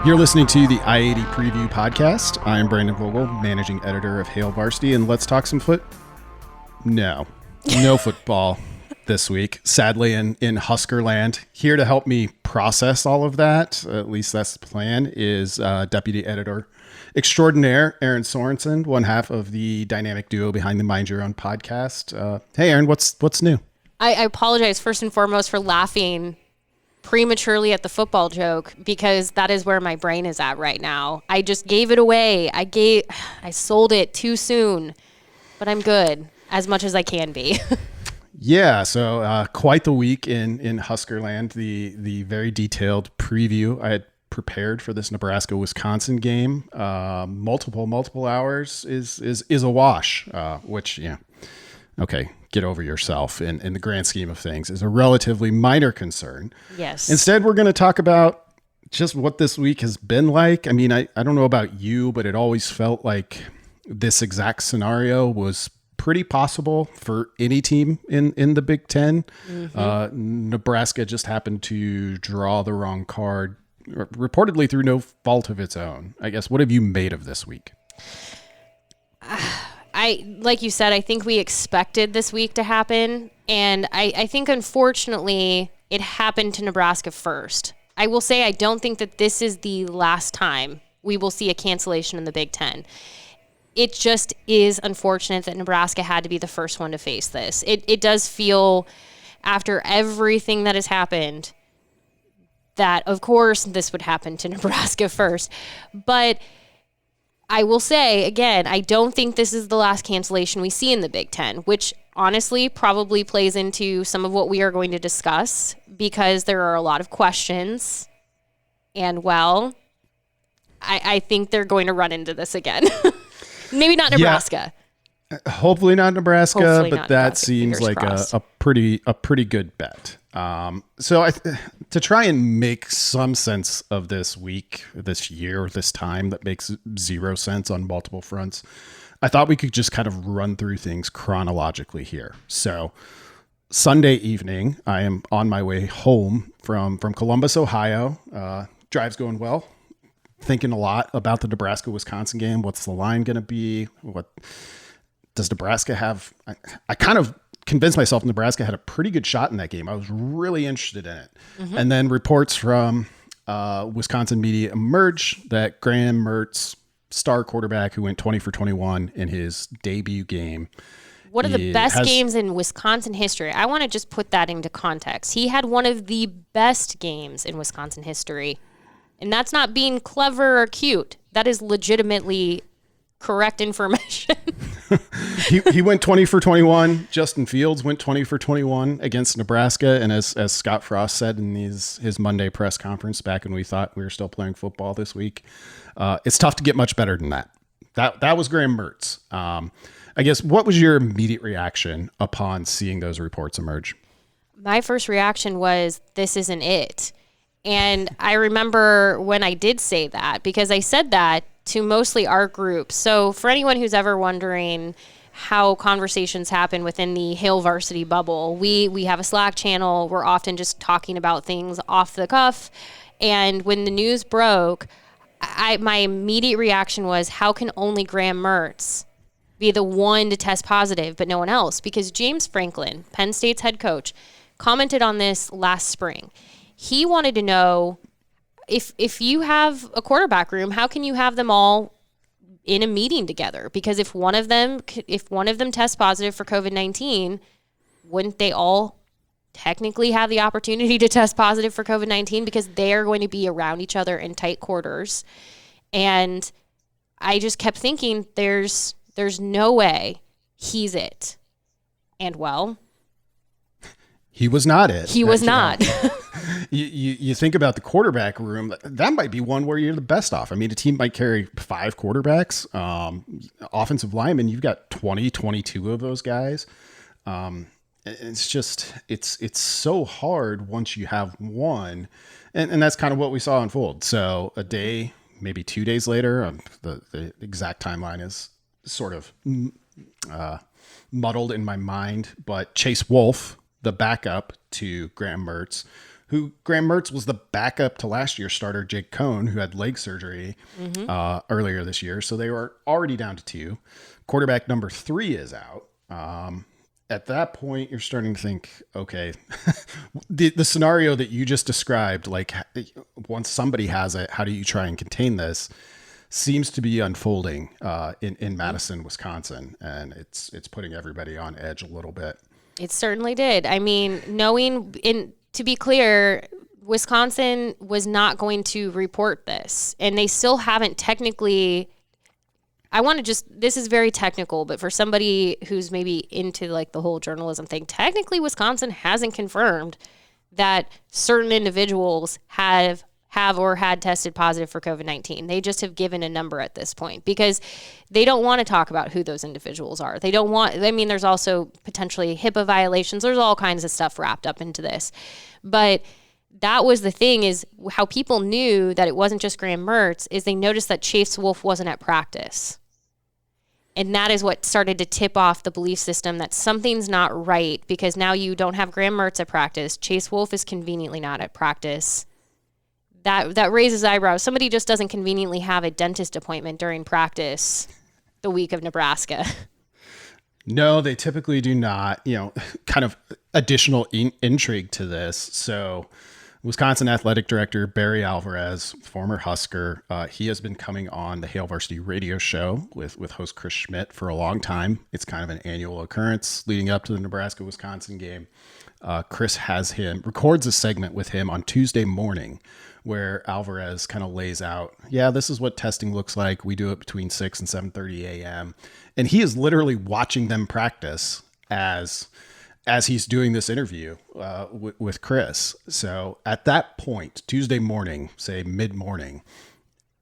You're listening to the I-80 Preview Podcast. I'm Brandon Vogel, managing editor of Hail Varsity, and let's talk some No football this week, sadly, in Husker land. Here to help me process all of that, at least that's the plan, is deputy editor extraordinaire Erin Sorensen, one half of the dynamic duo behind the Mind Your Own podcast. Hey, Erin, what's new? I apologize first and foremost for laughing prematurely at the football joke, because that is where my brain is at right now. I just gave it away. I sold it too soon, but I'm good as much as I can be. Yeah, so quite the week in Huskerland. The very detailed preview I had prepared for this Nebraska-Wisconsin game, multiple hours is a wash, which, yeah, okay, get over yourself in the grand scheme of things, is a relatively minor concern. Yes. Instead, we're going to talk about just what this week has been like. I mean, I don't know about you, but it always felt like this exact scenario was pretty possible for any team in the Big Ten. Mm-hmm. Nebraska just happened to draw the wrong card, reportedly through no fault of its own. I guess, what have you made of this week? Like you said, I think we expected this week to happen, and I think, unfortunately, it happened to Nebraska first. I will say I don't think that this is the last time we will see a cancellation in the Big Ten. It just is unfortunate that Nebraska had to be the first one to face this. It does feel, after everything that has happened, that, of course, this would happen to Nebraska first. But I will say, again, I don't think this is the last cancellation we see in the Big Ten, which honestly probably plays into some of what we are going to discuss, because there are a lot of questions. And, well, I think they're going to run into this again. Maybe not Nebraska. Yeah, hopefully not Nebraska, Hopefully but not that Nebraska. seems Fingers like crossed. a pretty good bet. So to try and make some sense of this week, this year, this time that makes zero sense on multiple fronts, I thought we could just kind of run through things chronologically here. So Sunday evening, I am on my way home from Columbus, Ohio. Drive's going well. Thinking a lot about the Nebraska-Wisconsin game. What's the line going to be? What does Nebraska have? I kind of convinced myself Nebraska had a pretty good shot in that game. I was really interested in it. Mm-hmm. And then reports from Wisconsin media emerge that Graham Mertz, star quarterback who went 20 for 21 in his debut game, one of the best games in Wisconsin history. I want to just put that into context. He had one of the best games in Wisconsin history. And that's not being clever or cute. That is legitimately correct information. He went 20 for 21. Justin Fields went 20 for 21 against Nebraska. And as Scott Frost said in his Monday press conference back when we thought we were still playing football this week, it's tough to get much better than that. That was Graham Mertz. I guess, what was your immediate reaction upon seeing those reports emerge? My first reaction was, this isn't it. And I remember when I did say that, because I said that to mostly our group. So for anyone who's ever wondering how conversations happen within the Hail Varsity bubble, we have a Slack channel. We're often just talking about things off the cuff. And when the news broke, my immediate reaction was, how can only Graham Mertz be the one to test positive, but no one else? Because James Franklin, Penn State's head coach, commented on this last spring. He wanted to know, if you have a quarterback room, how can you have them all in a meeting together? Because if one of them tests positive for COVID-19, wouldn't they all technically have the opportunity to test positive for COVID-19, because they are going to be around each other in tight quarters? And I just kept thinking, there's no way he's it. And, well, he was not it. He was not. You think about the quarterback room, that might be one where you're the best off. I mean, a team might carry 5 quarterbacks. Offensive linemen, you've got 22 of those guys. It's just, it's so hard once you have one. And that's kind of what we saw unfold. So a day, maybe 2 days later, the exact timeline is sort of muddled in my mind, but Chase Wolf, the backup to Graham Mertz, who Graham Mertz was the backup to last year's starter, Jake Cohn, who had leg surgery earlier this year. So they were already down to 2. Quarterback number 3 is out. At that point, you're starting to think, okay, the scenario that you just described, like once somebody has it, how do you try and contain this, seems to be unfolding in Madison, Wisconsin. And it's putting everybody on edge a little bit. It certainly did. I mean, to be clear, Wisconsin was not going to report this, and they still haven't technically. This is very technical, but for somebody who's maybe into like the whole journalism thing, technically Wisconsin hasn't confirmed that certain individuals have or had tested positive for COVID-19. They just have given a number at this point because they don't want to talk about who those individuals are. They don't want, I mean, there's also potentially HIPAA violations. There's all kinds of stuff wrapped up into this. But that was the thing, is how people knew that it wasn't just Graham Mertz is they noticed that Chase Wolf wasn't at practice. And that is what started to tip off the belief system that something's not right, because now you don't have Graham Mertz at practice. Chase Wolf is conveniently not at practice. That raises eyebrows. Somebody just doesn't conveniently have a dentist appointment during practice the week of Nebraska. No, they typically do not. Kind of additional intrigue to this. So Wisconsin Athletic Director Barry Alvarez, former Husker, he has been coming on the Hail Varsity radio show with host Chris Schmidt for a long time. It's kind of an annual occurrence leading up to the Nebraska-Wisconsin game. Chris records a segment with him on Tuesday morning where Alvarez kind of lays out, this is what testing looks like. We do it between 6 and 7:30 a.m. And he is literally watching them practice as he's doing this interview with Chris. So at that point, Tuesday morning, say mid-morning,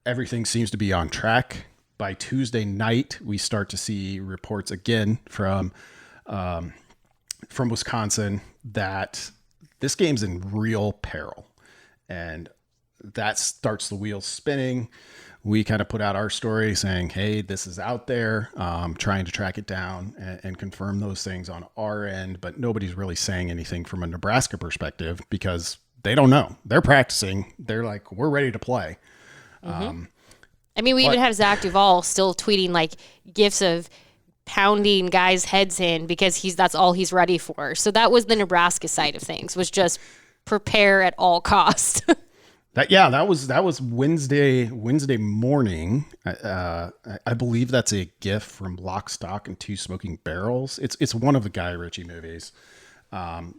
everything seems to be on track. By Tuesday night, we start to see reports again from Wisconsin that this game's in real peril. And that starts the wheels spinning. We kind of put out our story saying, hey, this is out there, trying to track it down and confirm those things on our end. But nobody's really saying anything from a Nebraska perspective because they don't know. They're practicing. They're like, we're ready to play. I mean, we even have Zach Duvall still tweeting like gifs of pounding guys' heads in because that's all he's ready for. So that was the Nebraska side of things, was just prepare at all costs. That was Wednesday morning. I believe that's a GIF from Lock, Stock, and Two Smoking Barrels. It's one of the Guy Ritchie movies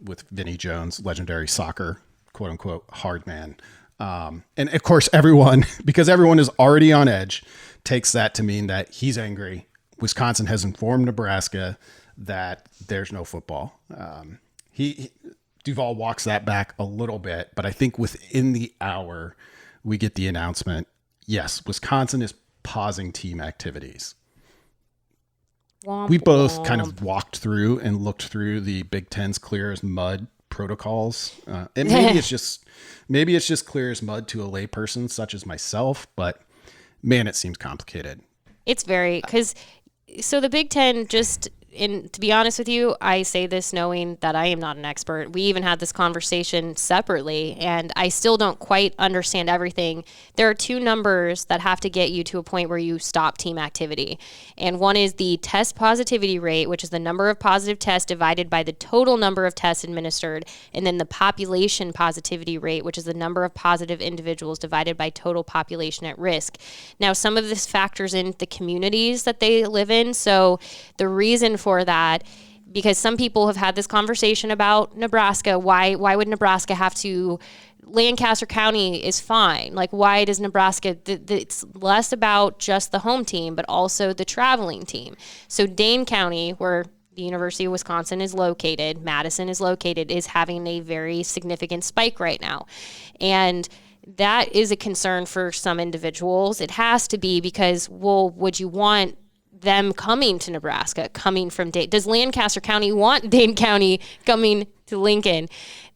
with Vinnie Jones, legendary soccer, quote unquote, hard man. And of course, because everyone is already on edge, takes that to mean that he's angry. Wisconsin has informed Nebraska that there's no football. Duvall walks that back a little bit, but I think within the hour we get the announcement. Yes, Wisconsin is pausing team activities. We both kind of walked through and looked through the Big Ten's clear as mud protocols. And maybe it's just clear as mud to a layperson such as myself, but man, it seems complicated. It's so the Big Ten to be honest with you, I say this knowing that I am not an expert. We even had this conversation separately, and I still don't quite understand everything. There are 2 numbers that have to get you to a point where you stop team activity. And one is the test positivity rate, which is the number of positive tests divided by the total number of tests administered, and then the population positivity rate, which is the number of positive individuals divided by total population at risk. Now, some of this factors in the communities that they live in. So the reason for that, because some people have had this conversation about Nebraska. Why would Nebraska have to? Lancaster County is fine. Like, why does Nebraska? It's less about just the home team, but also the traveling team. So Dane County, where the University of Wisconsin is located, Madison is located, is having a very significant spike right now, and that is a concern for some individuals. It has to be because, would you want them coming to Nebraska, coming from Dane? Does Lancaster County want Dane County coming to Lincoln?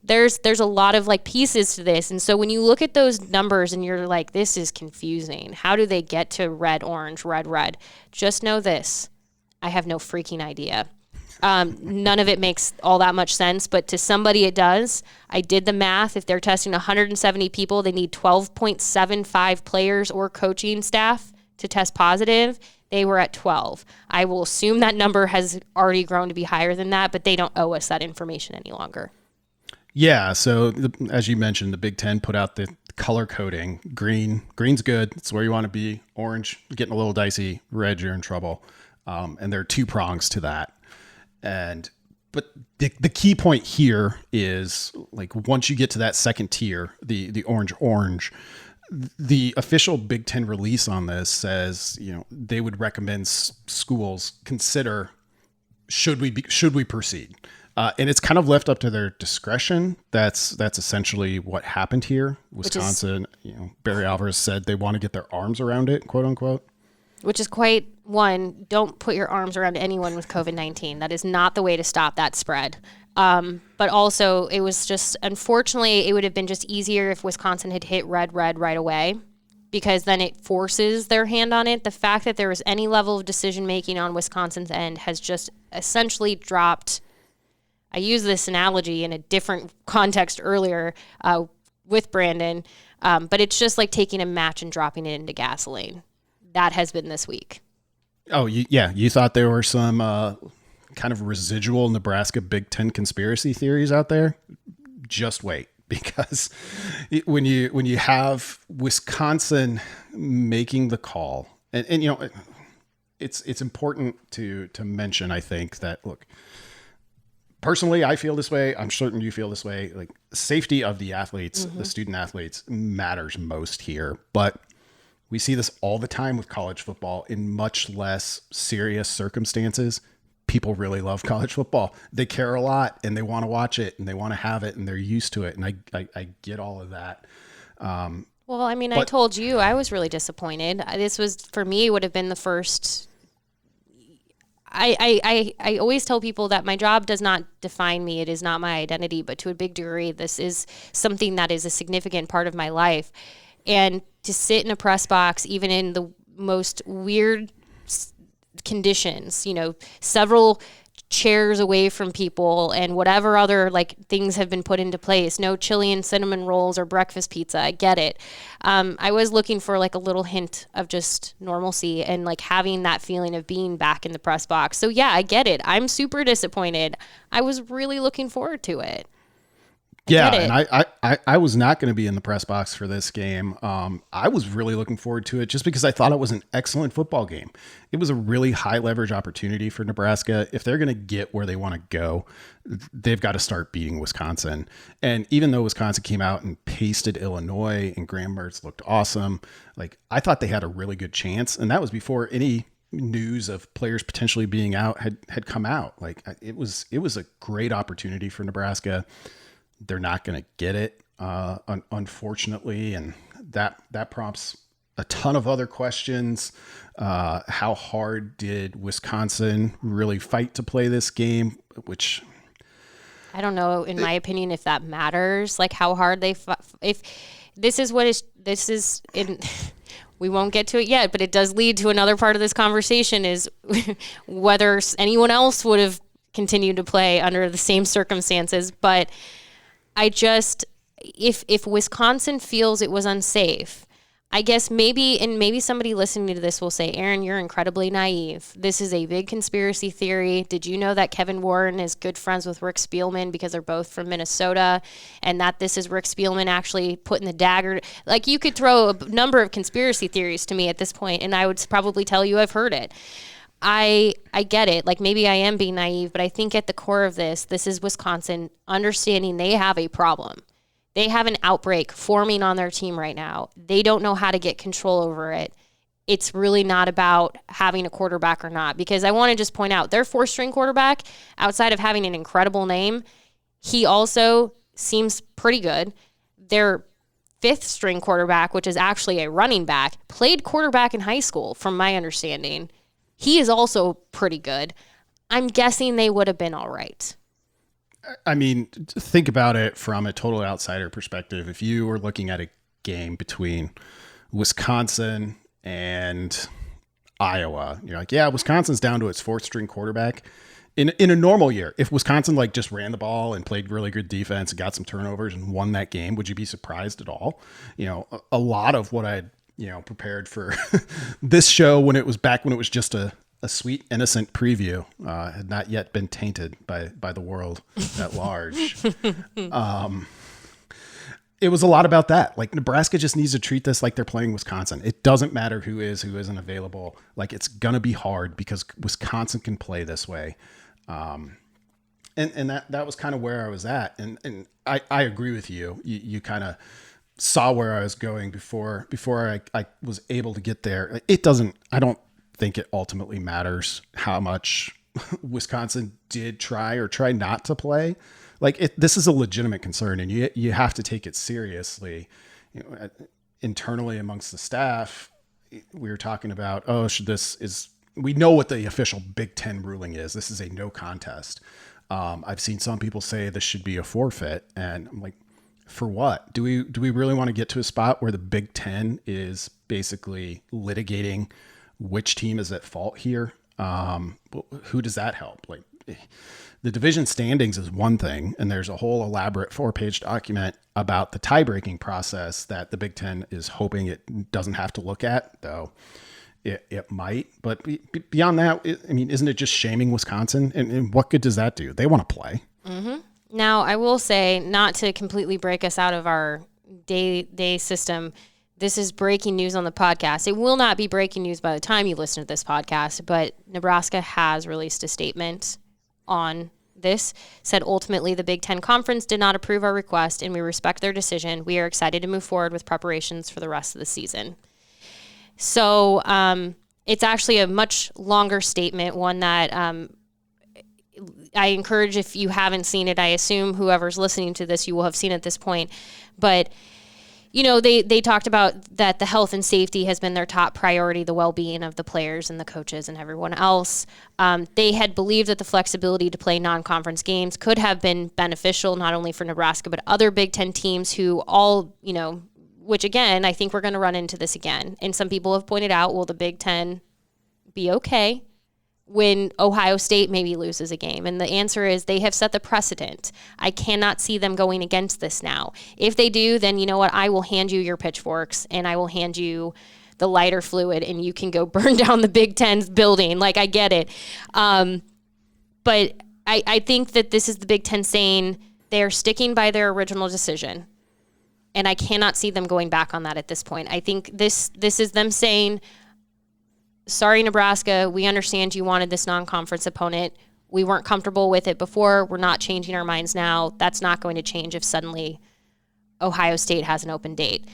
There's a lot of pieces to this. And so when you look at those numbers and you're like, this is confusing. How do they get to red, orange, red, red? Just know this. I have no freaking idea. None of it makes all that much sense, but to somebody it does. I did the math. If they're testing 170 people, they need 12.75 players or coaching staff to test positive. They were at 12. I will assume that number has already grown to be higher than that, but they don't owe us that information any longer. Yeah, so as you mentioned, the Big Ten put out the color coding. Green's good. It's where you want to be. Orange, getting a little dicey. Red, you're in trouble. And there are two prongs to that. But the key point here is, like, once you get to that second tier, the orange, the official Big Ten release on this says, they would recommend schools consider, should we proceed? And it's kind of left up to their discretion. That's essentially what happened here. Wisconsin, Barry Alvarez said they want to get their arms around it, quote unquote. Which is quite, don't put your arms around anyone with COVID-19. That is not the way to stop that spread. But also, it was just, unfortunately, it would have been just easier if Wisconsin had hit red right away, because then it forces their hand on it. The fact that there was any level of decision-making on Wisconsin's end has just essentially dropped. I used this analogy in a different context earlier with Brandon, but it's just like taking a match and dropping it into gasoline. That has been this week. Oh, you thought there were some kind of residual Nebraska Big Ten conspiracy theories out there? Just wait, because when you have Wisconsin making the call, and it's important to mention, I think, that, look, personally, I feel this way. I'm certain you feel this way. Like, safety of the athletes, the student athletes, matters most here. But we see this all the time with college football in much less serious circumstances. People really love college football. They care a lot, and they want to watch it, and they want to have it, and they're used to it. And I get all of that. Well, I mean, I told you I was really disappointed. This was, for me, would have been the first. I always tell people that my job does not define me. It is not my identity, but to a big degree, this is something that is a significant part of my life. And to sit in a press box, even in the most weird conditions, several chairs away from people and whatever other things have been put into place, no chili and cinnamon rolls or breakfast pizza. I get it. I was looking for a little hint of just normalcy and having that feeling of being back in the press box. So yeah, I get it. I'm super disappointed. I was really looking forward to it. Yeah, and I was not going to be in the press box for this game. I was really looking forward to it just because I thought it was an excellent football game. It was a really high leverage opportunity for Nebraska. If they're going to get where they want to go, they've got to start beating Wisconsin. And even though Wisconsin came out and pasted Illinois and Graham Mertz looked awesome, I thought they had a really good chance. And that was before any news of players potentially being out had come out. It was a great opportunity for Nebraska. They're not going to get it, unfortunately, and that prompts a ton of other questions. How hard did Wisconsin really fight to play this game? Which I don't know, in my opinion, if that matters. How hard they if this is what is in. We won't get to it yet, but it does lead to another part of this conversation: is whether anyone else would have continued to play under the same circumstances, but. If Wisconsin feels it was unsafe, I guess maybe somebody listening to this will say, Erin, you're incredibly naive. This is a big conspiracy theory. Did you know that Kevin Warren is good friends with Rick Spielman because they're both from Minnesota, and that this is Rick Spielman actually putting the dagger? You could throw a number of conspiracy theories to me at this point, and I would probably tell you I've heard it. I get it. Maybe I am being naive, but I think at the core of this is Wisconsin understanding they have a problem. They have an outbreak forming on their team right now. They don't know how to get control over it. It's really not about having a quarterback or not, because I want to just point out their fourth-string quarterback, outside of having an incredible name, he also seems pretty good. Their fifth-string quarterback, which is actually a running back, played quarterback in high school, from my understanding. He is also pretty good. I'm guessing they would have been all right. I mean, think about it from a total outsider perspective. If you were looking at a game between Wisconsin and Iowa, you're like, yeah, Wisconsin's down to its fourth string quarterback. in a normal year, if Wisconsin like just ran the ball and played really good defense and got some turnovers and won that game, would you be surprised at all? A lot of what I prepared for this show when it was just a sweet, innocent preview had not yet been tainted by the world at large. It was a lot about that. Like, Nebraska just needs to treat this like they're playing Wisconsin. It doesn't matter who isn't available. Like, it's going to be hard because Wisconsin can play this way. And that was kind of where I was at. And I agree with you. You kind of saw where I was going before I was able to get there. I don't think it ultimately matters how much Wisconsin did try or try not to play. Like, this is a legitimate concern, and you have to take it seriously. Internally amongst the staff, we were talking about, we know what the official Big Ten ruling is. This is a no contest. I've seen some people say this should be a forfeit, and I'm like, for what? Do we really want to get to a spot where the Big Ten is basically litigating which team is at fault here? Who does that help? Like, the division standings is one thing, and there's a whole elaborate 4-page document about the tie-breaking process that the Big Ten is hoping it doesn't have to look at, though it might. But beyond that, isn't it just shaming Wisconsin? And what good does that do? They want to play. Mm-hmm. Now, I will say, not to completely break us out of our day system, this is breaking news on the podcast. It will not be breaking news by the time you listen to this podcast, but Nebraska has released a statement on this, said ultimately the Big Ten Conference did not approve our request and we respect their decision. We are excited to move forward with preparations for the rest of the season. So it's actually a much longer statement, one that I encourage, if you haven't seen it, I assume whoever's listening to this, you will have seen it at this point. But they talked about that the health and safety has been their top priority, the well-being of the players and the coaches and everyone else. They had believed that the flexibility to play non-conference games could have been beneficial, not only for Nebraska, but other Big Ten teams who all, which again, I think we're going to run into this again. And some people have pointed out, will the Big Ten be okay when Ohio State maybe loses a game? And the answer is they have set the precedent. I cannot see them going against this now. If they do, then you know what? I will hand you your pitchforks and I will hand you the lighter fluid and you can go burn down the Big Ten's building. Like, I get it. But I think that this is the Big Ten saying they are sticking by their original decision. And I cannot see them going back on that at this point. I think this is them saying, sorry, Nebraska, we understand you wanted this non-conference opponent. We weren't comfortable with it before. We're not changing our minds now. That's not going to change if suddenly Ohio State has an open date.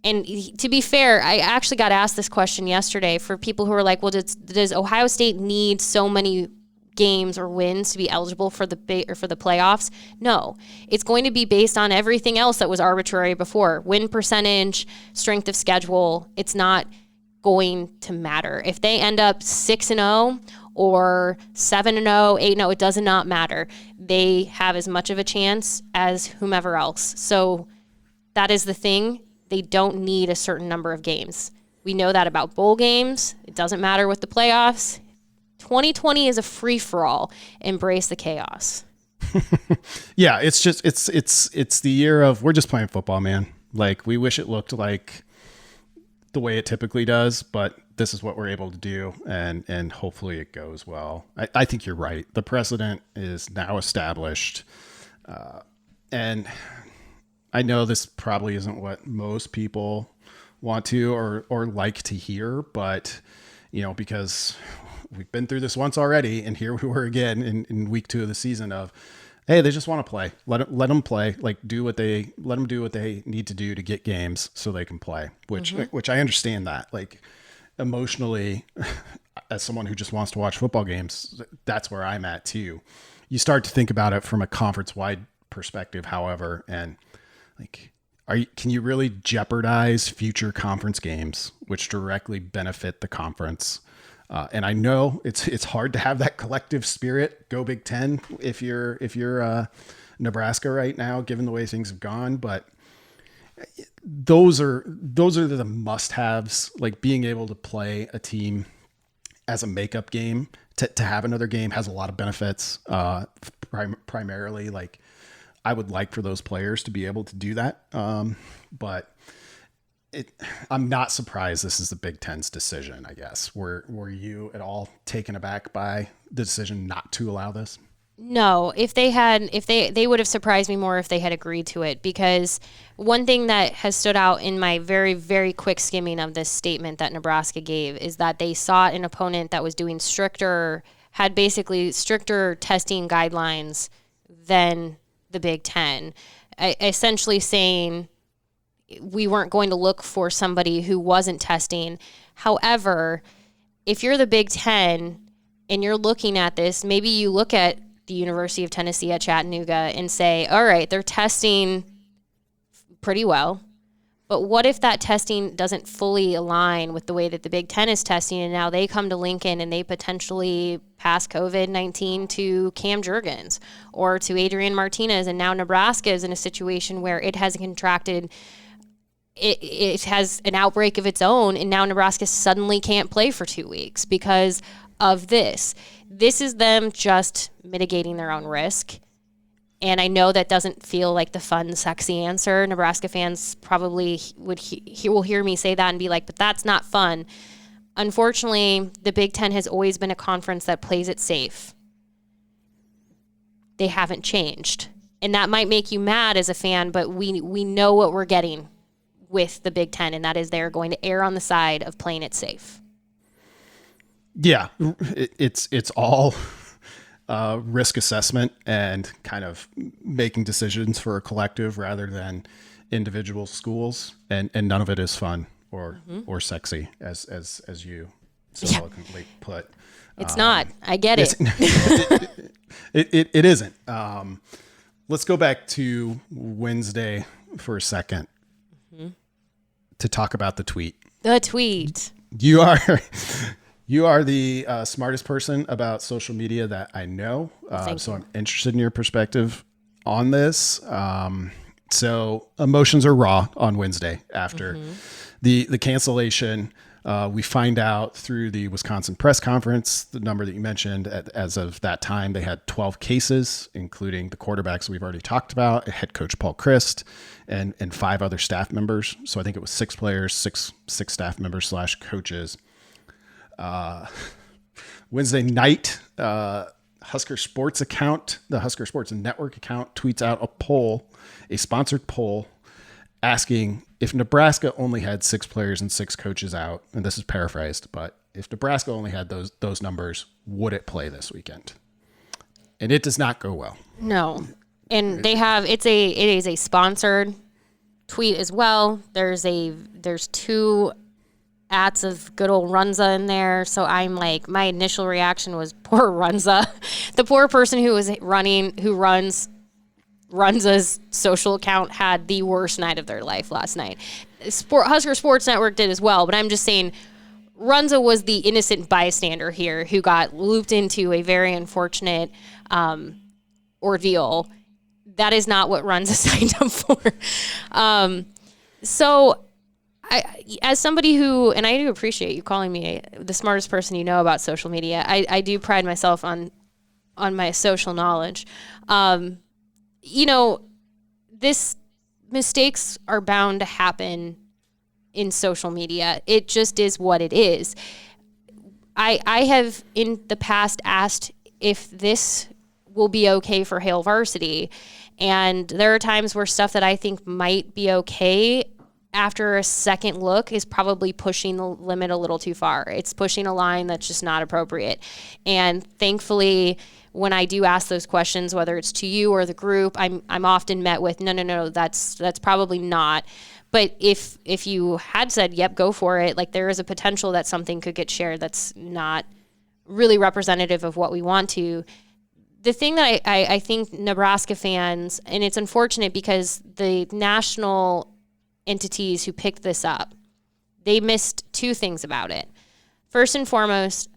And to be fair, I actually got asked this question yesterday for people who are like, well, does Ohio State need so many games or wins to be eligible for the playoffs? No. It's going to be based on everything else that was arbitrary before. Win percentage, strength of schedule. It's not going to matter. If they end up 6-0 or 7-0, 8-0, it does not matter. They have as much of a chance as whomever else. So that is the thing. They don't need a certain number of games. We know that about bowl games. It doesn't matter with the playoffs. 2020 is a free-for-all. Embrace the chaos. Yeah, it's the year of we're just playing football, man. Like, we wish it looked like the way it typically does, but this is what we're able to do, and hopefully it goes well. I think you're right. The precedent is now established, and I know this probably isn't what most people want to or like to hear, but because we've been through this once already, and here we were again in week 2 of the season of, hey, they just want to play. Let them play. Like, let them do what they need to do to get games so they can play. Which I understand that. Like, emotionally, as someone who just wants to watch football games, that's where I'm at too. You start to think about it from a conference-wide perspective, however, and like, can you really jeopardize future conference games, which directly benefit the conference? And I know it's hard to have that collective spirit, go Big Ten, if you're Nebraska right now, given the way things have gone. But those are the must-haves, like being able to play a team as a makeup game to have another game has a lot of benefits. Primarily, like I would like for those players to be able to do that. But I'm not surprised this is the Big Ten's decision, I guess. Were you at all taken aback by the decision not to allow this? No, they would have surprised me more if they had agreed to it, because one thing that has stood out in my very, very quick skimming of this statement that Nebraska gave is that they sought an opponent that was doing had basically stricter testing guidelines than the Big Ten, essentially saying we weren't going to look for somebody who wasn't testing. However, if you're the Big Ten and you're looking at this, maybe you look at the University of Tennessee at Chattanooga and say, all right, they're testing pretty well, but what if that testing doesn't fully align with the way that the Big Ten is testing, and now they come to Lincoln and they potentially pass COVID-19 to Cam Jurgens or to Adrian Martinez, and now Nebraska is in a situation where it has contracted, it has an outbreak of its own, and now Nebraska suddenly can't play for 2 weeks because of this. This is them just mitigating their own risk. And I know that doesn't feel like the fun, sexy answer. Nebraska fans probably will hear me say that and be like, but that's not fun. Unfortunately, the Big Ten has always been a conference that plays it safe. They haven't changed. And that might make you mad as a fan, but we know what we're getting with the Big Ten, and that is they're going to err on the side of playing it safe. Yeah, it's all risk assessment and kind of making decisions for a collective rather than individual schools, and none of it is fun or sexy as you so eloquently put. It's not. I get it. It isn't. Let's go back to Wednesday for a second to talk about the tweet. The tweet. You are the smartest person about social media that I know. So I'm interested in your perspective on this. So emotions are raw on Wednesday after the cancellation. We find out through the Wisconsin press conference, the number that you mentioned, as of that time, they had 12 cases, including the quarterbacks we've already talked about, head coach Paul Christ, and 5 other staff members. So I think it was 6 players, six staff members / coaches. Wednesday night, Husker Sports account, the Husker Sports Network account, tweets out a sponsored poll asking if Nebraska only had 6 players and 6 coaches out, and this is paraphrased, but if Nebraska only had those numbers, would it play this weekend? And it does not go well. No. And it is a sponsored tweet as well. There's 2 ats of good old Runza in there. So I'm like, my initial reaction was poor Runza. The poor person who runs Runza's social account had the worst night of their life last night. Husker Sports Network did as well, but I'm just saying Runza was the innocent bystander here who got looped into a very unfortunate ordeal. That is not what Runza signed up for. So as somebody who, and I do appreciate you calling me the smartest person you know about social media, I do pride myself on my social knowledge. This mistakes are bound to happen in social media. It just is what it is. I have in the past asked if this will be okay for Hail Varsity, and there are times where stuff that I think might be okay after a second look is probably pushing the limit a little too far. It's pushing a line that's just not appropriate. And thankfully, when I do ask those questions, whether it's to you or the group, I'm often met with, no, that's probably not. But if you had said, yep, go for it, like there is a potential that something could get shared that's not really representative of what we want to. The thing that I think Nebraska fans, and it's unfortunate because the national entities who picked this up, they missed 2 things about it. First and foremost,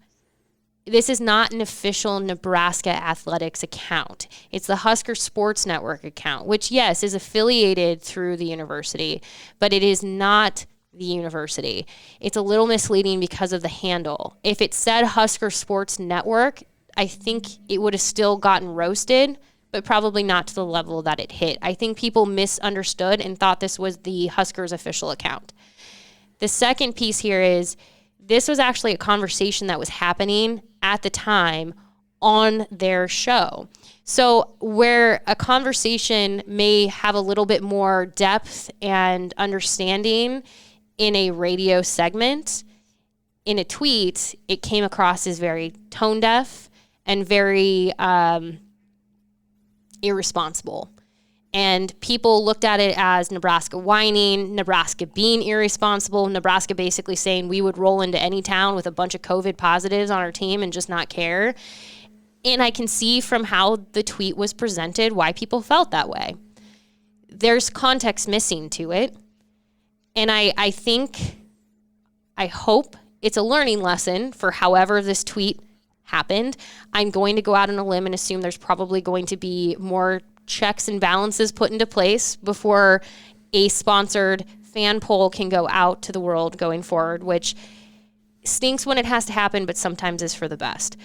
this is not an official Nebraska athletics account. It's the Husker Sports Network account, which, yes, is affiliated through the university, but it is not the university. It's a little misleading because of the handle. If it said Husker Sports Network, I think it would have still gotten roasted, but probably not to the level that it hit. I think people misunderstood and thought this was the Huskers official account. The second piece here is this was actually a conversation that was happening at the time on their show. So where a conversation may have a little bit more depth and understanding in a radio segment, in a tweet, it came across as very tone deaf and very irresponsible. And people looked at it as Nebraska whining, Nebraska being irresponsible, Nebraska basically saying we would roll into any town with a bunch of COVID positives on our team and just not care. And I can see from how the tweet was presented why people felt that way. There's context missing to it. And I hope it's a learning lesson for however this tweet happened. I'm going to go out on a limb and assume there's probably going to be more checks and balances put into place before a sponsored fan poll can go out to the world going forward, which stinks when it has to happen, but sometimes is for the best.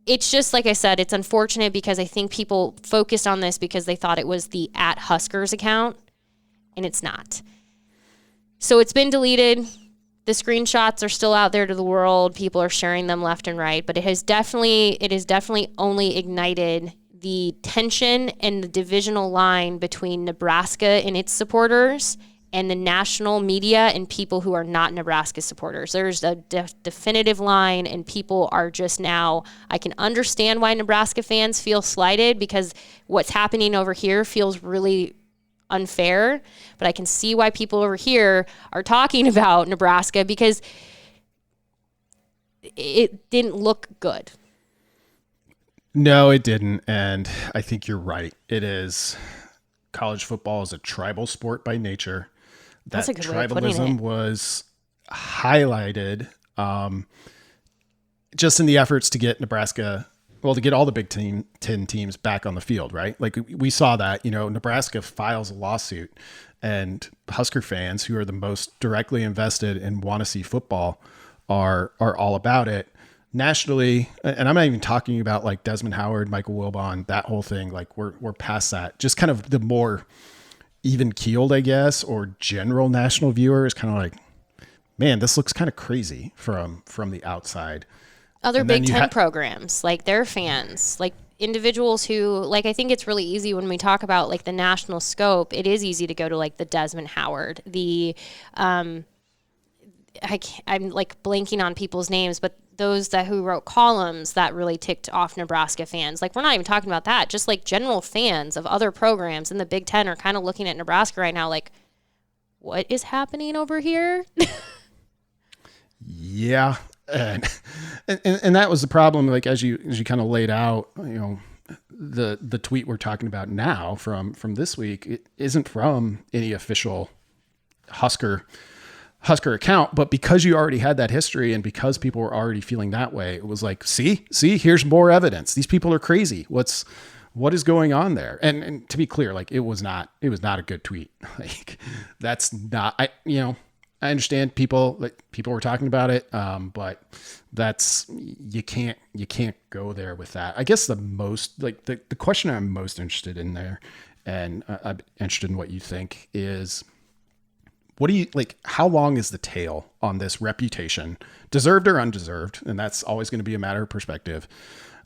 It's just, like I said, it's unfortunate because I think people focused on this because they thought it was the @Huskers account, and it's not. So it's been deleted. The screenshots are still out there to the world. People are sharing them left and right, but it has definitely only ignited the tension and the divisional line between Nebraska and its supporters and the national media and people who are not Nebraska supporters. There's a definitive line, and people are just now, I can understand why Nebraska fans feel slighted because what's happening over here feels really unfair, but I can see why people over here are talking about Nebraska because it didn't look good. No, it didn't. And I think you're right. It is. College football is a tribal sport by nature. That's a good way of putting it. Tribalism was highlighted just in the efforts to get Nebraska, to get all the Big Ten teams back on the field, right? Like we saw that, Nebraska files a lawsuit and Husker fans who are the most directly invested and want to see football are all about it. Nationally, and I'm not even talking about like Desmond Howard, Michael Wilbon, that whole thing. Like we're past that. Just kind of the more even keeled, I guess, or general national viewer is kind of like, man, this looks kind of crazy from the outside. Other Big Ten programs, like their fans, like individuals who, like, I think it's really easy when we talk about like the national scope. It is easy to go to like the Desmond Howard, I'm like blanking on people's names, but those who wrote columns that really ticked off Nebraska fans. Like, we're not even talking about that. Just like general fans of other programs in the Big Ten are kind of looking at Nebraska right now like, what is happening over here? Yeah. And that was the problem. Like, as you kind of laid out, the tweet we're talking about now from this week, it isn't from any official Husker account, but because you already had that history and because people were already feeling that way, it was like, see, here's more evidence. These people are crazy. What is going on there? And to be clear, like it was not a good tweet. Like that's not, I understand people were talking about it. But that's, you can't go there with that. I guess the most, like the question I'm most interested in there, and I'm interested in what you think is, what do you like? How long is the tail on this reputation, deserved or undeserved? And that's always going to be a matter of perspective.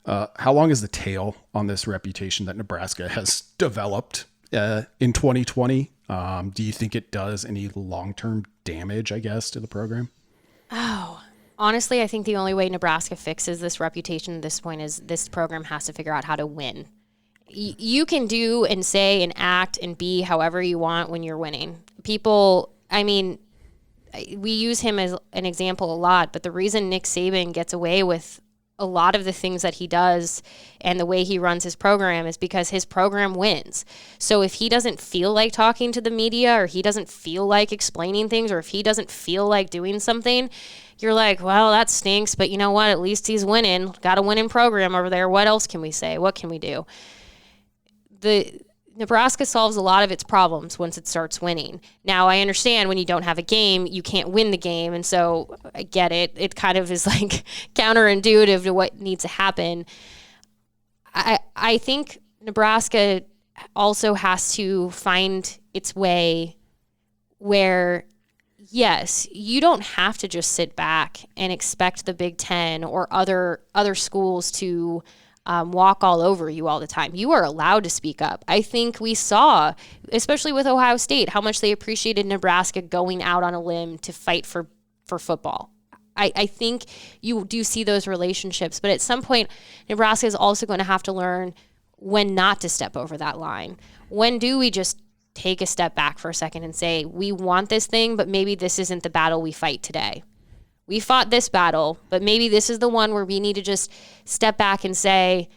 How long is the tail on this reputation that Nebraska has developed in 2020? Do you think it does any long-term damage, I guess, to the program? Oh, honestly, I think the only way Nebraska fixes this reputation at this point is this program has to figure out how to win. You can do and say and act and be however you want when you're winning. People, I mean, we use him as an example a lot, but the reason Nick Saban gets away with a lot of the things that he does and the way he runs his program is because his program wins. So if he doesn't feel like talking to the media, or he doesn't feel like explaining things, or if he doesn't feel like doing something, you're like, well, that stinks, but you know what? At least he's winning. Got a winning program over there. What else can we say? What can we do? Nebraska solves a lot of its problems once it starts winning. Now, I understand when you don't have a game, you can't win the game. And so I get it. It kind of is like counterintuitive to what needs to happen. I think Nebraska also has to find its way where, yes, you don't have to just sit back and expect the Big Ten or other schools to walk all over you all the time. You are allowed to speak up. I think we saw, especially with Ohio State, how much they appreciated Nebraska going out on a limb to fight for football. I think you do see those relationships, but at some point, Nebraska is also going to have to learn when not to step over that line. When do we just take a step back for a second and say, we want this thing, but maybe this isn't the battle we fight today. We fought this battle, but maybe this is the one where we need to just step back and say,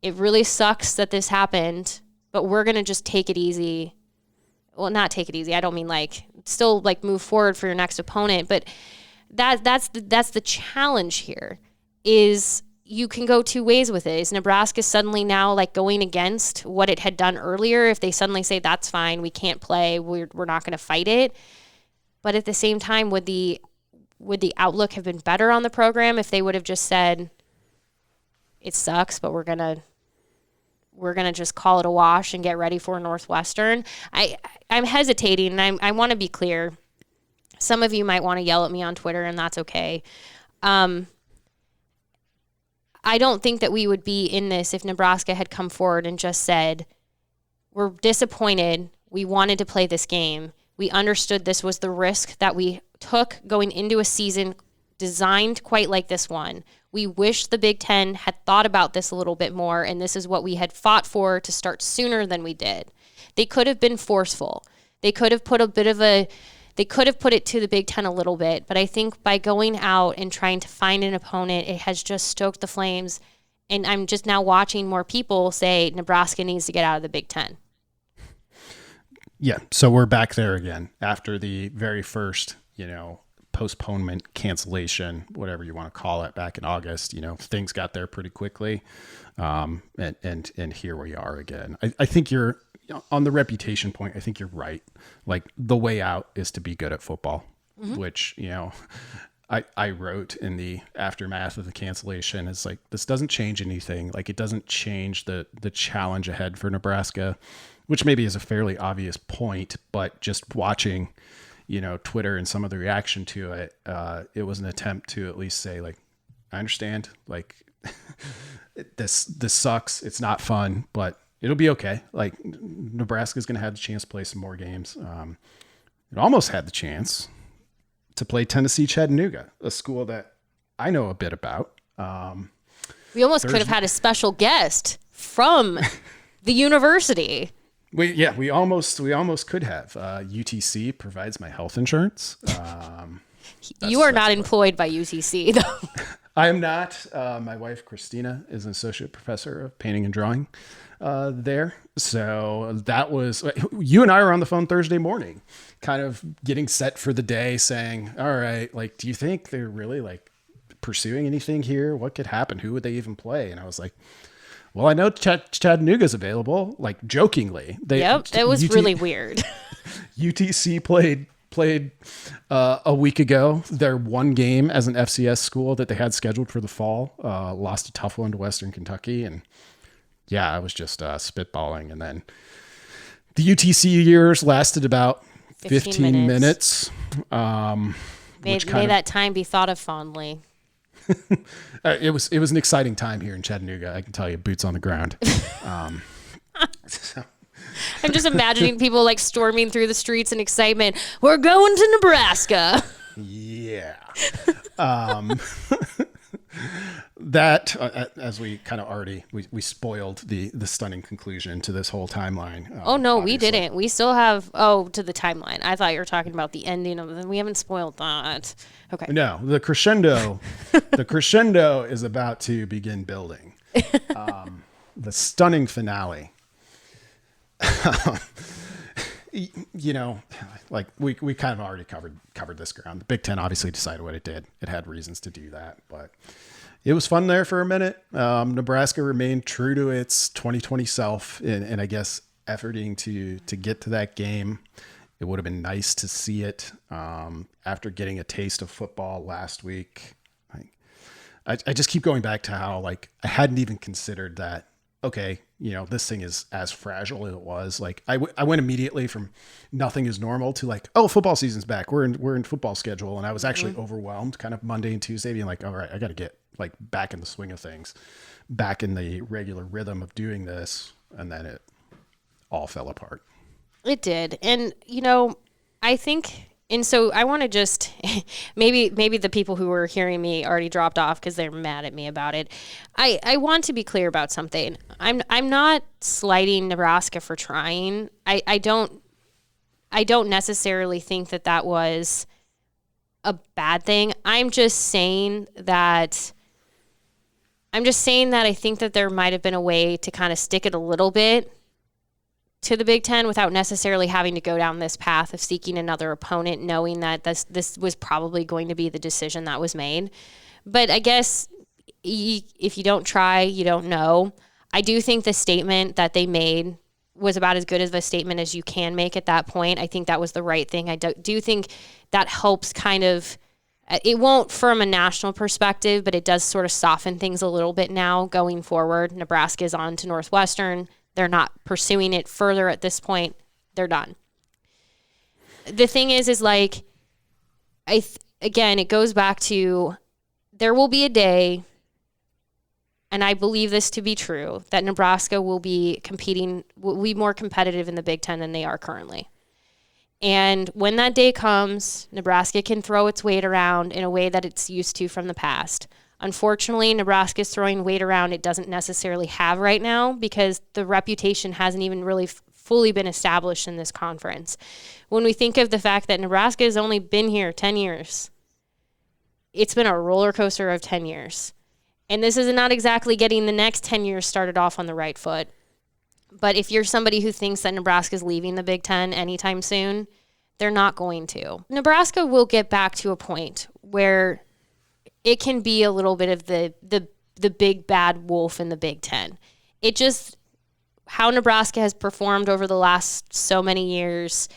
it really sucks that this happened, but we're going to just take it easy. Well, not take it easy. I don't mean still move forward for your next opponent, but that's the challenge here is you can go two ways with it. Is Nebraska suddenly now going against what it had done earlier? If they suddenly say, that's fine, we can't play, we're not going to fight it. But at the same time, would the outlook have been better on the program if they would have just said, it sucks, but we're gonna just call it a wash and get ready for Northwestern? I'm hesitating, and I want to be clear. Some of you might want to yell at me on Twitter, and that's okay. I don't think that we would be in this if Nebraska had come forward and just said, we're disappointed. We wanted to play this game. We understood this was the risk that we took going into a season designed quite like this one. We wish the Big Ten had thought about this a little bit more, and this is what we had fought for to start sooner than we did. They could have been forceful. They could have put it to the Big Ten a little bit, but I think by going out and trying to find an opponent, it has just stoked the flames. And I'm just now watching more people say Nebraska needs to get out of the Big Ten. Yeah, so we're back there again after the very first, postponement, cancellation, whatever you want to call it, back in August. Things got there pretty quickly, and here we are again. I think you're on the reputation point. I think you're right. The way out is to be good at football, which I wrote in the aftermath of the cancellation is this doesn't change anything. It doesn't change the challenge ahead for Nebraska, which maybe is a fairly obvious point, but just watching, Twitter and some of the reaction to it, it was an attempt to at least say, I understand, this sucks. It's not fun, but it'll be okay. Nebraska's going to have the chance to play some more games. It almost had the chance to play Chattanooga, a school that I know a bit about. We almost could have had a special guest from the university. We almost could have. UTC provides my health insurance. You are not employed by UTC, though. I am not. My wife, Christina, is an associate professor of painting and drawing there. So that was, you and I were on the phone Thursday morning, kind of getting set for the day, saying, all right, do you think they're really pursuing anything here? What could happen? Who would they even play? And I was like, well, I know Chattanooga's available, jokingly. That was really weird. UTC played a week ago their one game as an FCS school that they had scheduled for the fall, lost a tough one to Western Kentucky. And yeah, I was just spitballing. And then the UTC years lasted about 15 minutes. May that time be thought of fondly. It was an exciting time here in Chattanooga. I can tell you, boots on the ground. So. I'm just imagining people storming through the streets in excitement. We're going to Nebraska. Yeah. That, as we kind of already, we spoiled the stunning conclusion to this whole timeline. Oh, no, obviously. We didn't. We still have, to the timeline. I thought you were talking about the ending of it. We haven't spoiled that. Okay. No, the crescendo is about to begin building. The stunning finale. We kind of already covered this ground. The Big Ten obviously decided what it did. It had reasons to do that, but it was fun there for a minute. Nebraska remained true to its 2020 self, and I guess efforting to get to that game. It would have been nice to see it after getting a taste of football last week. I just keep going back to how like I hadn't even considered that. Okay, this thing is as fragile as it was. Like I went immediately from nothing is normal to like, oh, football season's back. We're in football schedule, and I was actually overwhelmed, kind of Monday and Tuesday, being like, all right, I got to get like back in the swing of things, back in the regular rhythm of doing this, and then it all fell apart. It did, and I think. And so I want to just maybe the people who were hearing me already dropped off because they're mad at me about it. I want to be clear about something. I'm not slighting Nebraska for trying. I don't necessarily think that was a bad thing. I'm just saying that I think that there might have been a way to kind of stick it a little bit to the Big Ten without necessarily having to go down this path of seeking another opponent, knowing that this was probably going to be the decision that was made. But I guess if you don't try, you don't know. I do think the statement that they made was about as good of a statement as you can make at that point. I think that was the right thing. I do think that helps kind of, it won't from a national perspective, but it does sort of soften things a little bit now going forward. Nebraska is on to Northwestern. They're not pursuing it further at this point. They're done. The thing is like, again, it goes back to there will be a day, and I believe this to be true, that Nebraska will be more competitive in the Big Ten than they are currently. And when that day comes, Nebraska can throw its weight around in a way that it's used to from the past. Unfortunately, Nebraska is throwing weight around it doesn't necessarily have right now because the reputation hasn't even really fully been established in this conference. When we think of the fact that Nebraska has only been here 10 years, it's been a roller coaster of 10 years. And this is not exactly getting the next 10 years started off on the right foot. But if you're somebody who thinks that Nebraska is leaving the Big Ten anytime soon, they're not going to. Nebraska will get back to a point where it can be a little bit of the big bad wolf in the Big Ten. It just, how Nebraska has performed over the last so many years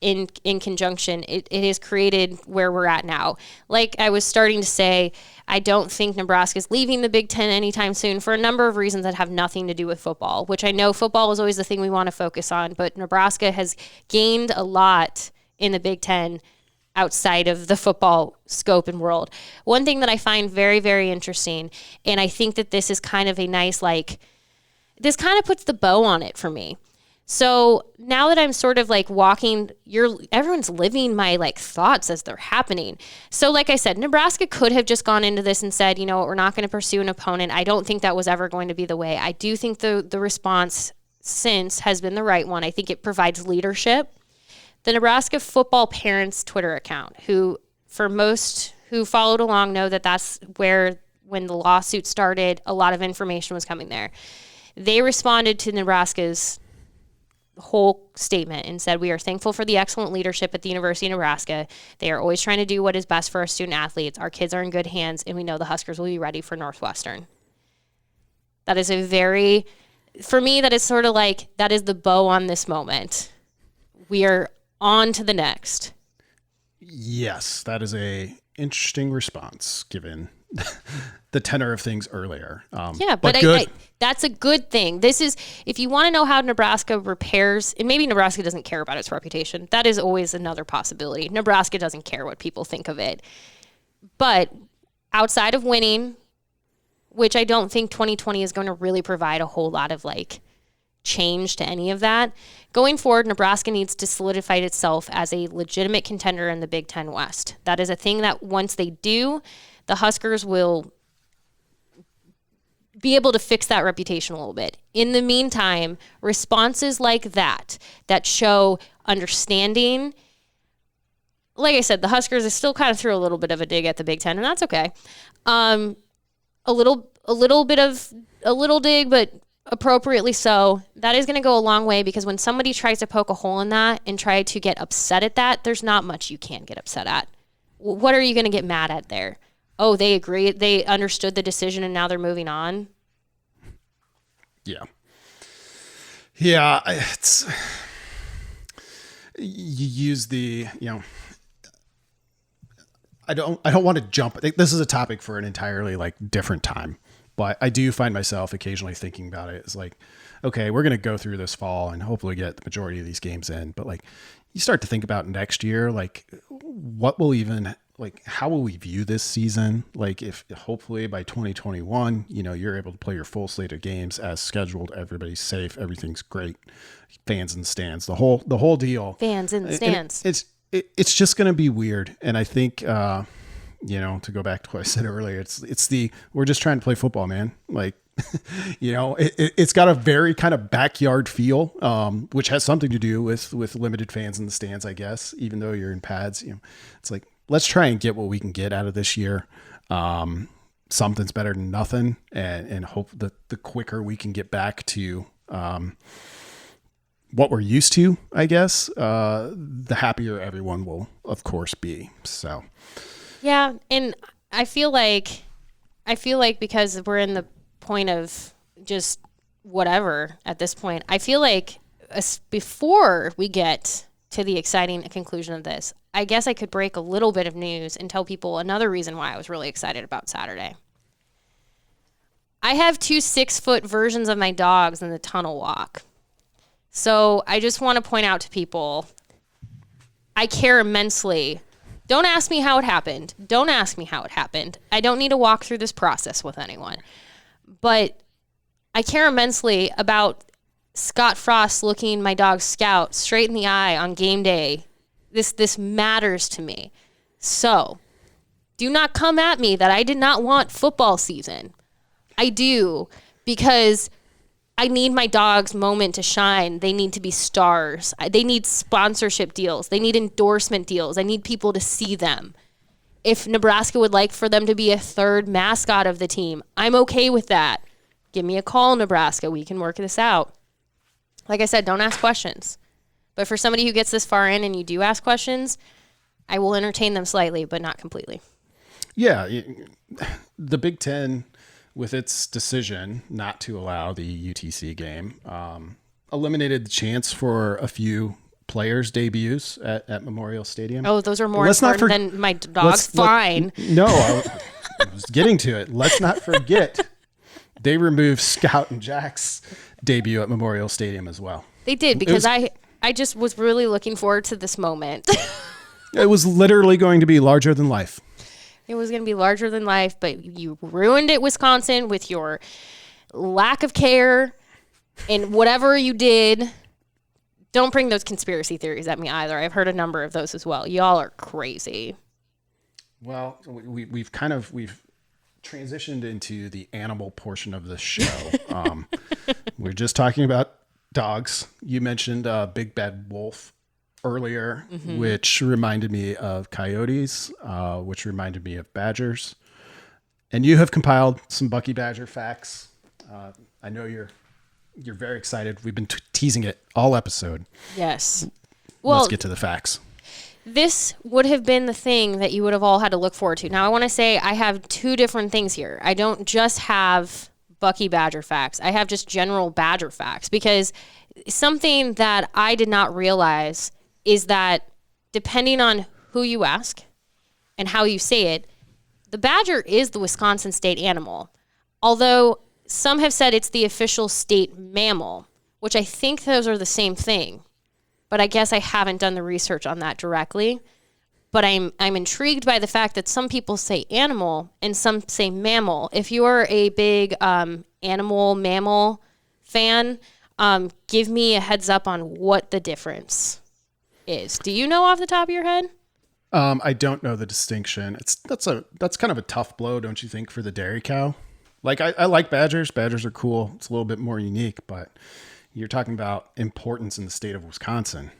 in conjunction, it has created where we're at now. Like I was starting to say, I don't think Nebraska is leaving the Big Ten anytime soon for a number of reasons that have nothing to do with football, which I know football is always the thing we want to focus on, but Nebraska has gained a lot in the Big Ten outside of the football scope and world. One thing that I find very, very interesting, and I think that this is kind of a nice, this kind of puts the bow on it for me. So now that I'm sort of walking, everyone's living my thoughts as they're happening. So like I said, Nebraska could have just gone into this and said, you know what, we're not going to pursue an opponent. I don't think that was ever going to be the way. I do think the response since has been the right one. I think it provides leadership. The Nebraska football parents Twitter account, who for most who followed along know that that's where, when the lawsuit started, a lot of information was coming there. They responded to Nebraska's whole statement and said, we are thankful for the excellent leadership at the University of Nebraska. They are always trying to do what is best for our student athletes. Our kids are in good hands, and we know the Huskers will be ready for Northwestern. That is for me, that is sort of that is the bow on this moment. We are on to the next. Yes, that is a interesting response given the tenor of things earlier. But that's a good thing. This is, if you want to know how Nebraska repairs, and maybe Nebraska doesn't care about its reputation. That is always another possibility. Nebraska doesn't care what people think of it. But outside of winning, which I don't think 2020 is going to really provide a whole lot of change to any of that. Going forward, Nebraska needs to solidify itself as a legitimate contender in the Big Ten West. That is a thing that once they do, the Huskers will be able to fix that reputation a little bit. In the meantime, responses like that show understanding. Like I said, the Huskers still kind of threw a little bit of a dig at the Big Ten, and that's okay. A little dig, but appropriately so. That is going to go a long way, because when somebody tries to poke a hole in that and try to get upset at that, there's not much you can get upset at. What are you going to get mad at there? Oh, they agree. They understood the decision and now they're moving on. Yeah. Yeah, it's you use the, I don't want to jump. This is a topic for an entirely like different time, but I do find myself occasionally thinking about it. It's like, okay, we're going to go through this fall and hopefully get the majority of these games in. But like, you start to think about next year, like what will even, like, how will we view this season? Like if hopefully by 2021, you're able to play your full slate of games as scheduled, everybody's safe, everything's great, fans in the stands, the whole deal. Fans in the stands. It's just going to be weird. And I think, to go back to what I said earlier, we're just trying to play football, man. Like, it's got a very kind of backyard feel, which has something to do with limited fans in the stands, I guess, even though you're in pads, it's like, let's try and get what we can get out of this year. Something's better than nothing, and hope that the quicker we can get back to, what we're used to, I guess, the happier everyone will, of course, be. So, yeah, and I feel like because we're in the point of just whatever at this point, I feel like before we get to the exciting conclusion of this, I guess I could break a little bit of news and tell people another reason why I was really excited about Saturday. I have 2 6-foot versions of my dogs in the tunnel walk. So I just want to point out to people, I care immensely. Don't ask me how it happened. I don't need to walk through this process with anyone. But I care immensely about Scott Frost looking my dog Scout straight in the eye on game day. This matters to me. So do not come at me that I did not want football season. I do, because I need my dog's moment to shine. They need to be stars. They need sponsorship deals. They need endorsement deals. I need people to see them. If Nebraska would like for them to be a third mascot of the team, I'm okay with that. Give me a call, Nebraska. We can work this out. Like I said, don't ask questions. But for somebody who gets this far in and you do ask questions, I will entertain them slightly, but not completely. Yeah. The Big Ten, with its decision not to allow the UTC game, eliminated the chance for a few players' debuts at Memorial Stadium. Oh, those are more important than my dog's fine. I was getting to it. Let's not forget they removed Scout and Jack's debut at Memorial Stadium as well. They did, because I just was really looking forward to this moment. It was literally going to be larger than life. It was going to be larger than life, but you ruined it, Wisconsin, with your lack of care and whatever you did. Don't bring those conspiracy theories at me either. I've heard a number of those as well. Y'all are crazy. Well, we've transitioned into the animal portion of this show. We're just talking about dogs. You mentioned Big Bad Wolf earlier, which reminded me of coyotes, which reminded me of badgers. And you have compiled some Bucky Badger facts. I know you're very excited. We've been teasing it all episode. Yes. Well, let's get to the facts. This would have been the thing that you would have all had to look forward to. Now, I want to say I have 2 different things here. I don't just have Bucky Badger facts. I have just general Badger facts, because something that I did not realize is that depending on who you ask and how you say it, the badger is the Wisconsin state animal. Although some have said it's the official state mammal, which I think those are the same thing. But I guess I haven't done the research on that directly. But I'm intrigued by the fact that some people say animal and some say mammal. If you're a big mammal fan, give me a heads up on what the difference is. Do you know off the top of your head? I don't know the distinction. That's kind of a tough blow, don't you think, for the dairy cow? Like I like badgers. Badgers are cool. It's a little bit more unique, but you're talking about importance in the state of Wisconsin.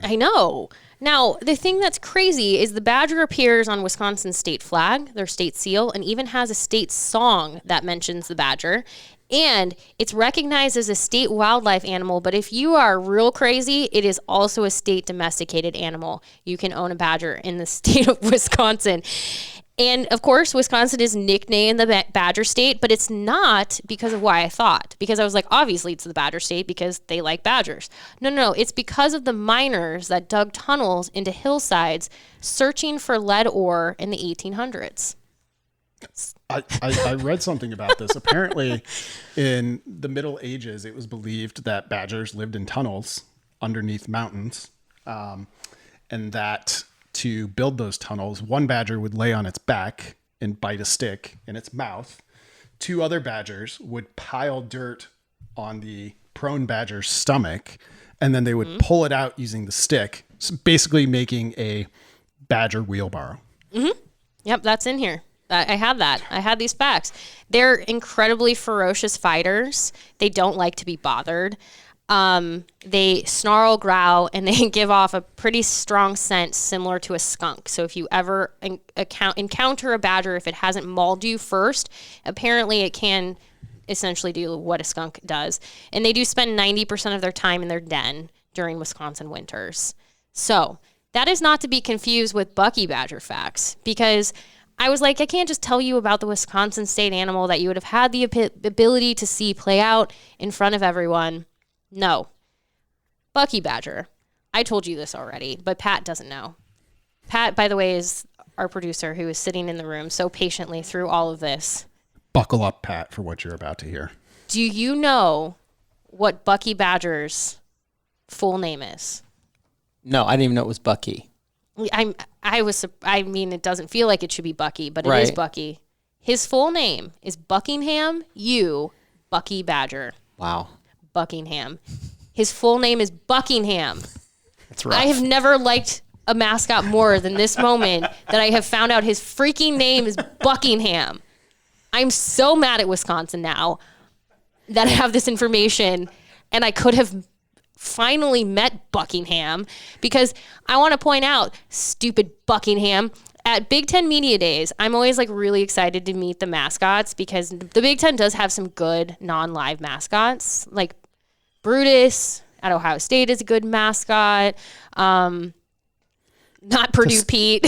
I know. Now, the thing that's crazy is the badger appears on Wisconsin's state flag, their state seal, and even has a state song that mentions the badger. And it's recognized as a state wildlife animal, but if you are real crazy, it is also a state domesticated animal. You can own a badger in the state of Wisconsin. And of course, Wisconsin is nicknamed the Badger State, but it's not because of why I thought. Because I was like, obviously it's the Badger State because they like badgers. No. It's because of the miners that dug tunnels into hillsides searching for lead ore in the 1800s. I read something about this. Apparently, in the Middle Ages, it was believed that badgers lived in tunnels underneath mountains, and that to build those tunnels, one badger would lay on its back and bite a stick in its mouth. Two other badgers would pile dirt on the prone badger's stomach, and then they would pull it out using the stick, so basically making a badger wheelbarrow. Yep, that's in here. I had that. I had these facts. They're incredibly ferocious fighters. They don't like to be bothered. They snarl, growl, and they give off a pretty strong scent similar to a skunk. So if you ever encounter a badger, if it hasn't mauled you first, apparently it can essentially do what a skunk does. And they do spend 90% of their time in their den during Wisconsin winters. So that is not to be confused with Bucky badger facts, because I was like, I can't just tell you about the Wisconsin state animal that you would have had the ability to see play out in front of everyone. No. Bucky badger. I told you this already, but Pat doesn't know. Pat, by the way, is our producer who is sitting in the room so patiently through all of this. Buckle up, Pat, for what you're about to hear. Do you know what Bucky badger's full name is? No, I didn't even know it was Bucky. I mean, it doesn't feel like it should be Bucky, but it is Bucky. His full name is Buckingham U. Bucky Badger. Wow. Buckingham. His full name is Buckingham. That's right. I have never liked a mascot more than this moment that I have found out his freaking name is Buckingham. I'm so mad at Wisconsin now that I have this information, and I could have finally met Buckingham, because I want to point out, stupid Buckingham, at Big Ten Media Days, I'm always like really excited to meet the mascots, because the Big Ten does have some good non-live mascots. Like Brutus at Ohio State is a good mascot. Not Purdue Pete.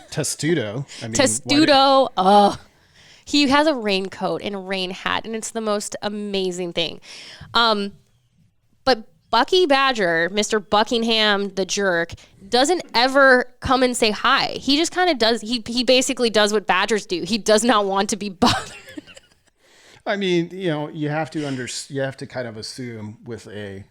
Testudo. Testudo. He has a raincoat and a rain hat, and it's the most amazing thing. But Bucky Badger, Mr. Buckingham the jerk, doesn't ever come and say hi. He just kind of does. He basically does what badgers do. He does not want to be bothered. I mean, you have to kind of assume with a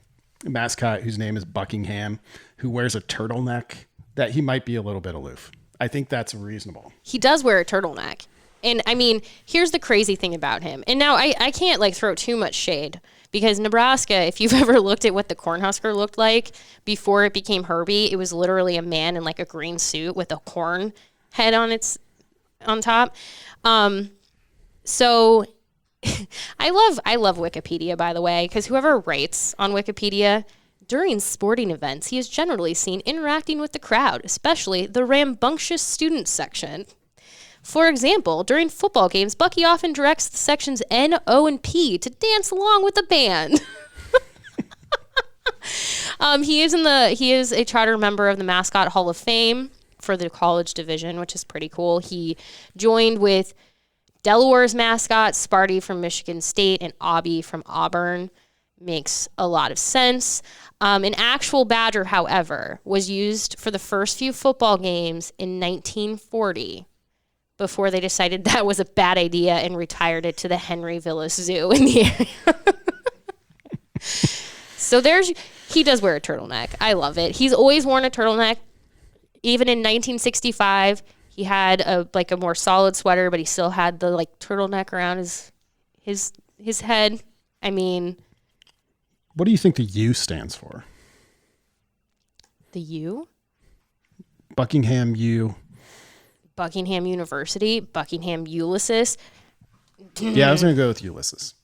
mascot whose name is Buckingham, who wears a turtleneck, that he might be a little bit aloof. I think that's reasonable. He does wear a turtleneck. And I mean, here's the crazy thing about him. And now I can't like throw too much shade, because Nebraska, if you've ever looked at what the Cornhusker looked like before it became Herbie, it was literally a man in like a green suit with a corn head on top. So I love Wikipedia, by the way, because whoever writes on Wikipedia, during sporting events, he is generally seen interacting with the crowd, especially the rambunctious students section. For example, during football games, Bucky often directs the sections N, O, and P to dance along with the band. He is a charter member of the Mascot Hall of Fame for the college division, which is pretty cool. He joined with Delaware's mascot, Sparty from Michigan State, and Obby from Auburn. Makes a lot of sense. An actual badger, however, was used for the first few football games in 1940. Before they decided that was a bad idea and retired it to the Henry Villas Zoo in the area. So he does wear a turtleneck. I love it. He's always worn a turtleneck. Even in 1965, he had a more solid sweater, but he still had the like turtleneck around his head. I mean, what do you think the U stands for? The U? Buckingham U. Buckingham University, Buckingham Ulysses. Yeah, I was going to go with Ulysses.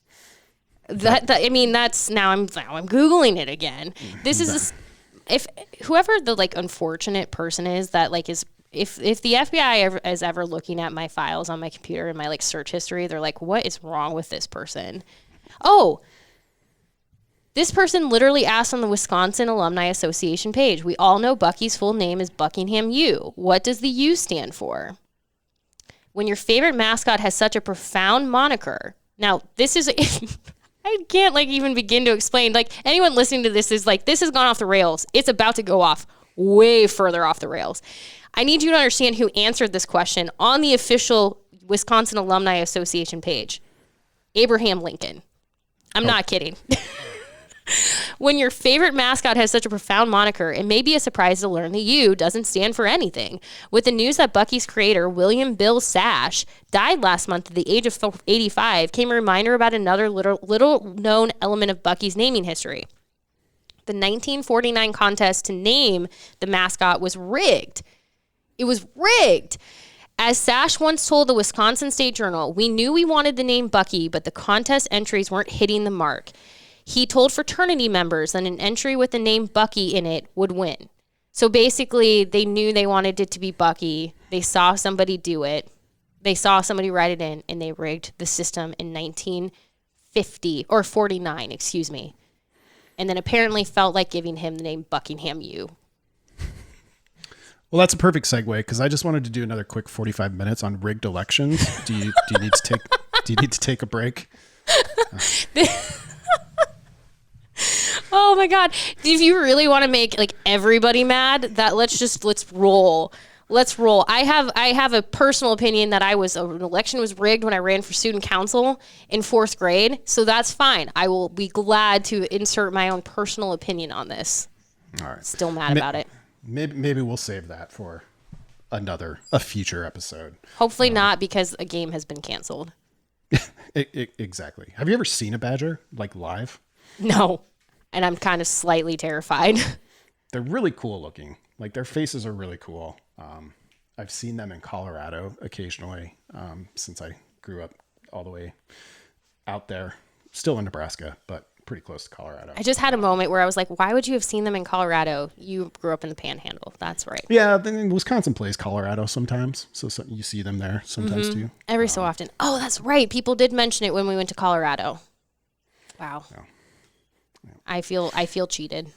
I mean, that's now I'm Googling it again. This is if whoever the like unfortunate person is that like is if the FBI is ever looking at my files on my computer and my like search history, they're like, what is wrong with this person? Oh, This person literally asked on the Wisconsin Alumni Association page. We all know Bucky's full name is Buckingham U. What does the U stand for? When your favorite mascot has such a profound moniker. Now, this is... I can't even begin to explain. Anyone listening to this is this has gone off the rails. It's about to go off way further off the rails. I need you to understand who answered this question on the official Wisconsin Alumni Association page. Abraham Lincoln. I'm not kidding. When your favorite mascot has such a profound moniker, it may be a surprise to learn the U doesn't stand for anything. With the news that Bucky's creator, William Bill Sash, died last month at the age of 85, came a reminder about another little-known element of Bucky's naming history. The 1949 contest to name the mascot was rigged. It was rigged. As Sash once told the Wisconsin State Journal, we knew we wanted the name Bucky, but the contest entries weren't hitting the mark. He told fraternity members that an entry with the name Bucky in it would win. So basically, they knew they wanted it to be Bucky. They saw somebody do it. They saw somebody write it in, and they rigged the system in 1949, excuse me. And then apparently felt like giving him the name Buckingham U. Well, that's a perfect segue because I just wanted to do another quick 45 minutes on rigged elections. Do you need to take a break? Oh my God. If you really want to make everybody mad, let's roll. Let's roll. I have a personal opinion that an election was rigged when I ran for student council in 4th grade. So that's fine. I will be glad to insert my own personal opinion on this. All right. Still mad about it. Maybe we'll save that for a future episode. Hopefully not, because a game has been canceled. Exactly. Have you ever seen a badger live? No. And I'm kind of slightly terrified. They're really cool looking. Their faces are really cool. I've seen them in Colorado occasionally, since I grew up all the way out there, still in Nebraska, but pretty close to Colorado. I just had a moment where I was like, why would you have seen them in Colorado? You grew up in the Panhandle. That's right. Yeah, then Wisconsin plays Colorado sometimes, so you see them there sometimes too. Every so often. Oh, that's right. People did mention it when we went to Colorado. Wow. Yeah. I feel cheated.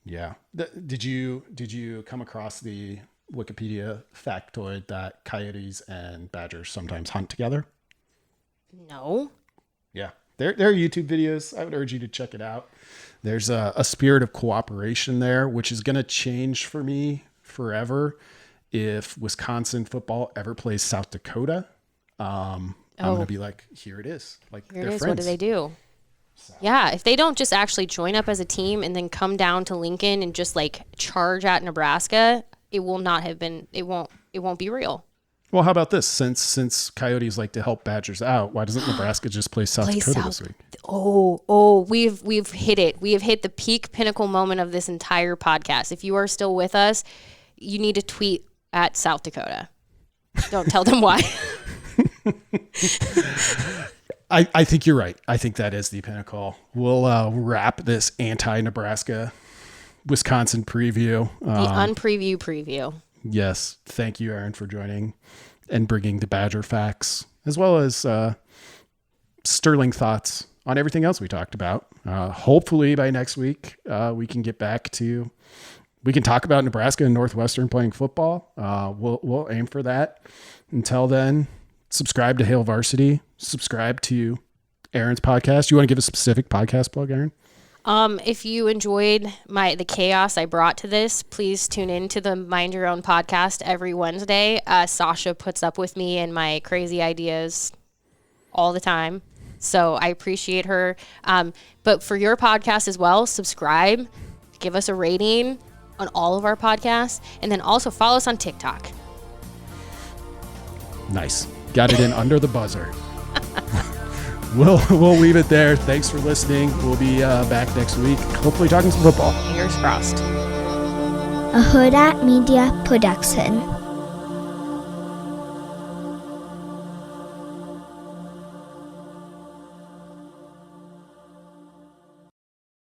Yeah. Did you come across the Wikipedia factoid that coyotes and badgers sometimes hunt together? No. Yeah. There are YouTube videos. I would urge you to check it out. There's a spirit of cooperation there, which is going to change for me forever if Wisconsin football ever plays South Dakota. I'm going to be like, here it is. Here it is. Friends. What do they do? So. Yeah, if they don't just actually join up as a team and then come down to Lincoln and just charge at Nebraska, it will not have been. It won't be real. Well, how about this? Since coyotes like to help badgers out, why doesn't Nebraska just play South Dakota this week? We've hit it. We have hit the peak pinnacle moment of this entire podcast. If you are still with us, you need to tweet at South Dakota. Don't tell them why. I think you're right. I think that is the pinnacle. We'll wrap this anti-Nebraska Wisconsin preview. The preview. Yes. Thank you, Erin, for joining and bringing the Badger facts, as well as sterling thoughts on everything else we talked about. Hopefully by next week, we can get back to, we can talk about Nebraska and Northwestern playing football. We'll aim for that. Until then, subscribe to Hail Varsity. Subscribe to Erin's podcast. You want to give a specific podcast plug, Erin? If you enjoyed the chaos I brought to this, please tune in to the Mind Your Own podcast every Wednesday. Sasha puts up with me and my crazy ideas all the time, so I appreciate her. But for your podcast as well, subscribe, give us a rating on all of our podcasts, and then also follow us on TikTok. Nice. Got it in under the buzzer. We'll leave it there. Thanks for listening. We'll be back next week, hopefully talking some football. Fingers crossed. A Hurrdat Media Production.